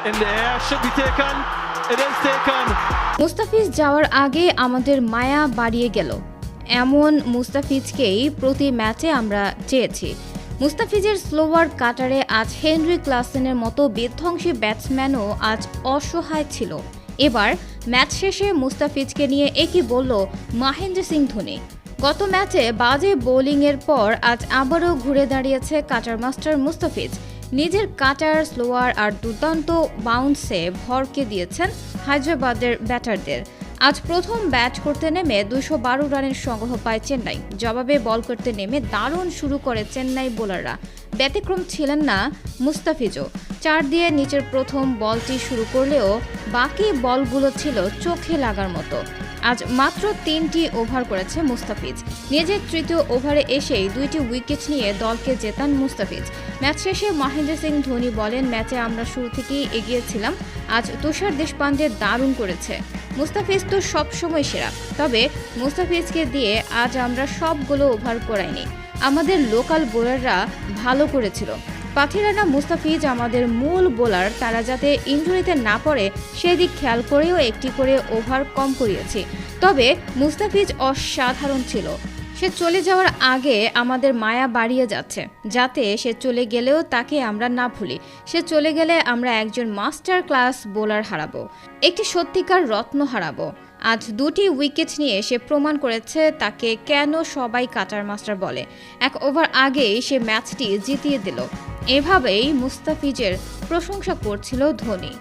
in the air, should be taken. It is taken. Mustafiz যাওয়ার আগে আমাদের মায়া বাড়িয়ে গেল, এমন মুস্তাফিজকেই প্রতি ম্যাচে আমরা চেয়েছি। মুস্তাফিজের স্লোয়ার কাটারে আজ হেনরি ক্লাসেনের মতো বিধ্বংসী ব্যাটসম্যানও আজ অসহায় ছিল। এবার ম্যাচ শেষে মুস্তাফিজকে নিয়ে একই বলল মহেন্দ্র সিং ধোনি। গত ম্যাচে বাজে বোলিংয়ের পর আজ আবারও ঘুরে দাঁড়িয়েছে কাটার মাস্টার মুস্তাফিজ। নিজের কাটার, স্লোয়ার আর দুর্দান্ত বাউন্সে ভরকে দিয়েছেন হায়দ্রাবাদের ব্যাটারদের। আজ প্রথম ব্যাট করতে নেমে 212 রানের সংগ্রহ পায় চেন্নাই। জবাবে বল করতে নেমে দারুণ শুরু করে চেন্নাই বোলাররা। ব্যতিক্রম ছিলেন না মুস্তাফিজও। 4 দিয়ে নিচের প্রথম বলটি শুরু করলেও বাকি বলগুলো ছিল চোখে লাগার মতো। আজ মাত্র 3টি ওভার করেছে মুস্তাফিজ। নিজের তৃতীয় ওভারে এসেই 2টি উইকেট নিয়ে দলকে জেতান মুস্তাফিজ। ম্যাচ শেষে মহেন্দ্র সিং ধোনি বলেন, ম্যাচে আমরা শুরু থেকেই এগিয়েছিলাম। আজ তুষার দেশপান্ডে দারুণ করেছে। মুস্তাফিজ তো সবসময় সেরা, তবে মুস্তাফিজকে দিয়ে আজ আমরা সবগুলো ওভার করাইনি। আমাদের লোকাল বোলাররা ভালো করেছিল। পাথিরানা মুস্তাফিজ আমাদের মূল বোলার, তারা যাতে ইনজুরিতে না পড়ে সেদিক খেয়াল করেও একটি করে ওভার কম করিয়েছি। তবে মুস্তাফিজ অসাধারণ ছিল। সে চলে যাওয়ার আগে আমাদের মায়া বাড়িয়ে যাচ্ছে, যাতে সে চলে গেলেও তাকে আমরা না ভুলি। সে চলে গেলে আমরা একজন মাস্টার ক্লাস বোলার হারাবো, একটি সত্যিকার রত্ন হারাবো। আজ 2টি উইকেট নিয়ে সে প্রমাণ করেছে তাকে কেন সবাই কাটার মাস্টার বলে। 1 ওভার আগেই সে ম্যাচটি জিতিয়ে দিল। এভাবেই মুস্তাফিজের প্রশংসা করছিল ধোনি।